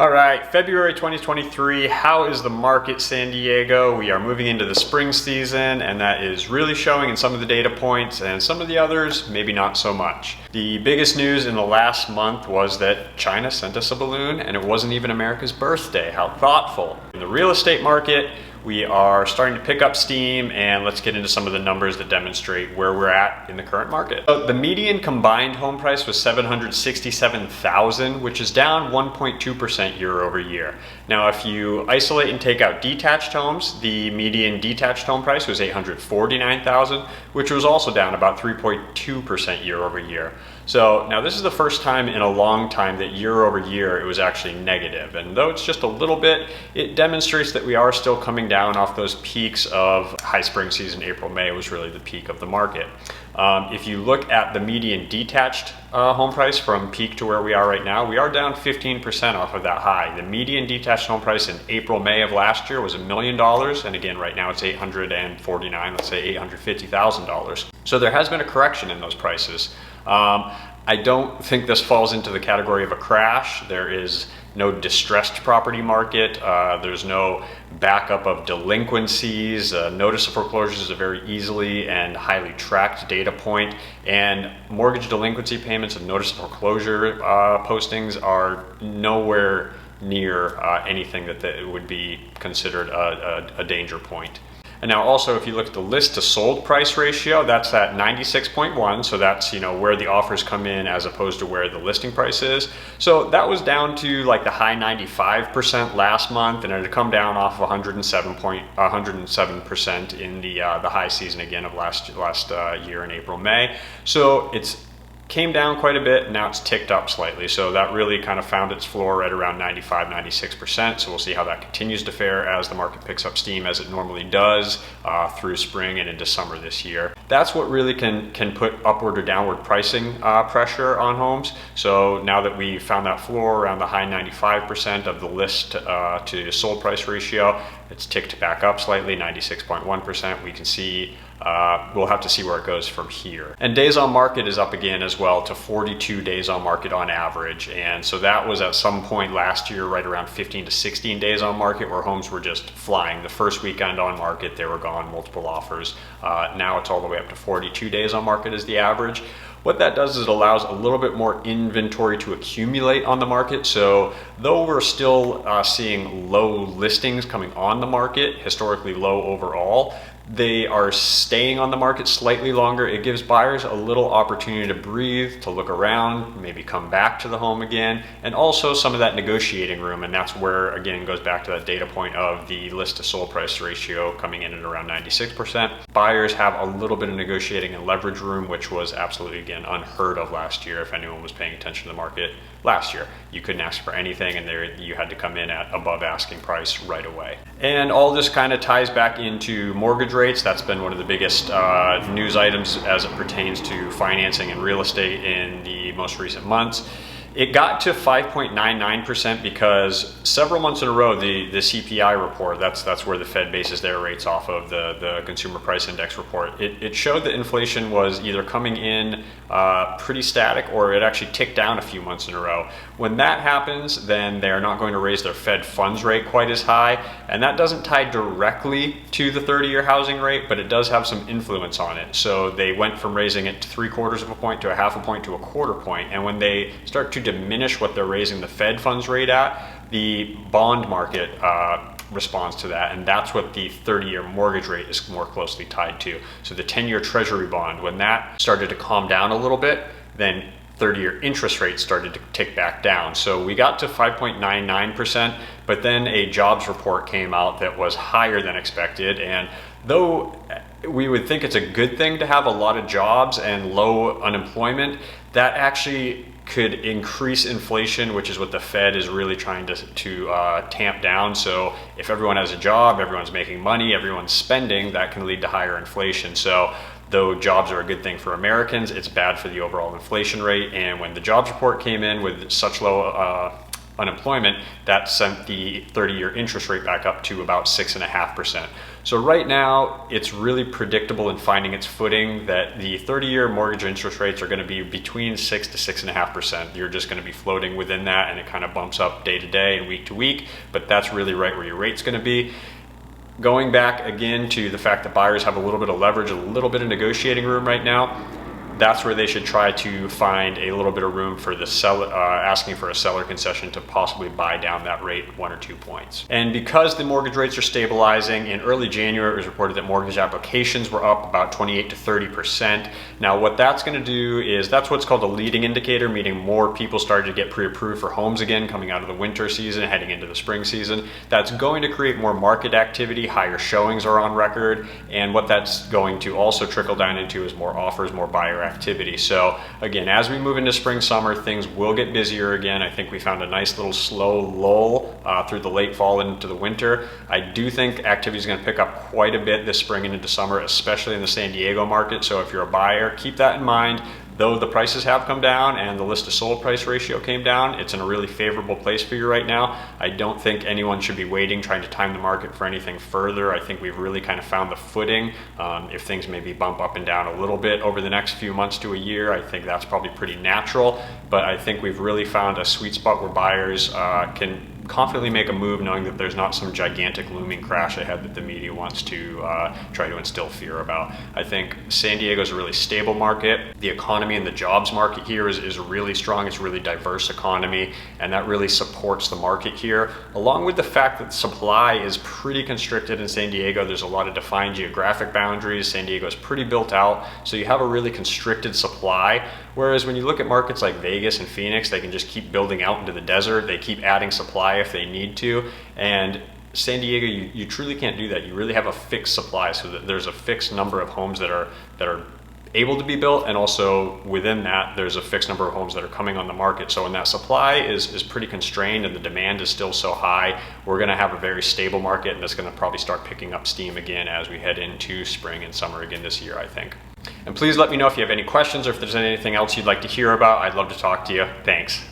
All right, February 2023, how is the market, San Diego? We are moving into the spring season, and that is really showing in some of the data points, and some of the others, maybe not so much. The biggest news in the last month was that China sent us a balloon, and it wasn't even America's birthday. How thoughtful. In the real estate market, we are starting to pick up steam, and let's get into some of the numbers that demonstrate where we're at in the current market. So the median combined home price was $767,000, which is down 1.2% year over year. Now, if you isolate and take out detached homes, the median detached home price was $849,000, which was also down about 3.2% year over year. So now this is the first time in a long time that year over year it was actually negative. And though it's just a little bit, it demonstrates that we are still coming down off those peaks of high spring season. April, May was really the peak of the market. If you look at the median detached home price from peak to where we are right now, we are down 15% off of that high. The median detached home price in April, May of last year was $1 million. And again, right now it's $849,000, let's say $850,000. So there has been a correction in those prices. I don't think this falls into the category of a crash. There is no distressed property market. There's no backup of delinquencies. Notice of foreclosures is a very easily and highly tracked data point, and mortgage delinquency payments and notice of foreclosure postings are nowhere near anything that would be considered a danger point. And now also, if you look at the list to sold price ratio, that's at 96.1. So that's, where the offers come in as opposed to where the listing price is. So that was down to like the high 95% last month, and it had come down off of 107% in the high season again of last year in April, May. So it's came down quite a bit, now it's ticked up slightly. So that really kind of found its floor right around 95, 96%. So we'll see how that continues to fare as the market picks up steam as it normally does through spring and into summer this year. That's what really can put upward or downward pricing pressure on homes. So now that we found that floor around the high 95% of the list to sold price ratio, it's ticked back up slightly, 96.1%. We can see we'll have to see where it goes from here. And days on market is up again as well to 42 days on market on average. And so that was at some point last year right around 15 to 16 days on market where homes were just flying. The first weekend on market, they were gone, multiple offers. Now it's all the way up to 42 days on market is the average. What that does is it allows a little bit more inventory to accumulate on the market. So though we're still seeing low listings coming on the market, historically low overall, they are staying on the market slightly longer. It gives buyers a little opportunity to breathe, to look around, maybe come back to the home again, and also some of that negotiating room. And that's where, again, goes back to that data point of the list to sold price ratio coming in at around 96%. Buyers have a little bit of negotiating and leverage room, which was absolutely, again, unheard of last year. If anyone was paying attention to the market last year, you couldn't ask for anything, and you had to come in at above asking price right away. And all this kind of ties back into mortgage rates. That's been one of the biggest news items as it pertains to financing and real estate in the most recent months. It got to 5.99% because several months in a row, the CPI report, that's where the Fed bases their rates off of, the Consumer Price Index report. It showed that inflation was either coming in pretty static or it actually ticked down a few months in a row. When that happens, then they're not going to raise their Fed funds rate quite as high. And that doesn't tie directly to the 30-year housing rate, but it does have some influence on it. So they went from raising it to 3/4 of a point to a 1/2 point to a 1/4 point. And when they start to diminish what they're raising the Fed funds rate at, the bond market responds to that, and that's what the 30-year mortgage rate is more closely tied to. So the 10-year treasury bond, when that started to calm down a little bit, then 30-year interest rates started to tick back down. So we got to 5.99%, but then a jobs report came out that was higher than expected. And though we would think it's a good thing to have a lot of jobs and low unemployment, that actually could increase inflation, which is what the Fed is really trying to tamp down. So if everyone has a job, everyone's making money, everyone's spending, that can lead to higher inflation. So though jobs are a good thing for Americans, it's bad for the overall inflation rate. And when the jobs report came in with such low unemployment, that sent the 30-year interest rate back up to about 6.5%. So right now, it's really predictable in finding its footing that the 30-year mortgage interest rates are going to be between 6 to 6.5%. You're just going to be floating within that, and it kind of bumps up day to day and week to week, but that's really right where your rate's going to be. Going back again to the fact that buyers have a little bit of leverage, a little bit of negotiating room right now, that's where they should try to find a little bit of room for the seller, asking for a seller concession to possibly buy down that rate 1 or 2 points. And because the mortgage rates are stabilizing, in early January it was reported that mortgage applications were up about 28 to 30%. Now what that's going to do is, that's what's called a leading indicator, meaning more people started to get pre-approved for homes again coming out of the winter season, heading into the spring season. That's going to create more market activity, higher showings are on record, and what that's going to also trickle down into is more offers, more buyer activity. So again, as we move into spring, summer, things will get busier again. I think we found a nice little slow lull through the late fall into the winter. I do think activity is going to pick up quite a bit this spring and into summer, especially in the San Diego market. So if you're a buyer, keep that in mind. Though the prices have come down and the list to sold price ratio came down, it's in a really favorable place for you right now. I don't think anyone should be waiting, trying to time the market for anything further. I think we've really kind of found the footing. If things maybe bump up and down a little bit over the next few months to a year, I think that's probably pretty natural. But I think we've really found a sweet spot where buyers can confidently make a move knowing that there's not some gigantic looming crash ahead that the media wants to try to instill fear about. I think San Diego is a really stable market. The economy and the jobs market here is really strong. It's a really diverse economy, and that really supports the market here, along with the fact that supply is pretty constricted in San Diego. There's a lot of defined geographic boundaries. San Diego is pretty built out, so you have a really constricted supply. Whereas when you look at markets like Vegas and Phoenix, they can just keep building out into the desert. They keep adding supply if they need to. And San Diego, you truly can't do that. You really have a fixed supply, so that there's a fixed number of homes that are able to be built, and also within that there's a fixed number of homes that are coming on the market. So when that supply is pretty constrained and the demand is still so high, we're going to have a very stable market, and it's going to probably start picking up steam again as we head into spring and summer again this year, I think. And please let me know if you have any questions or if there's anything else you'd like to hear about. I'd love to talk to you. Thanks.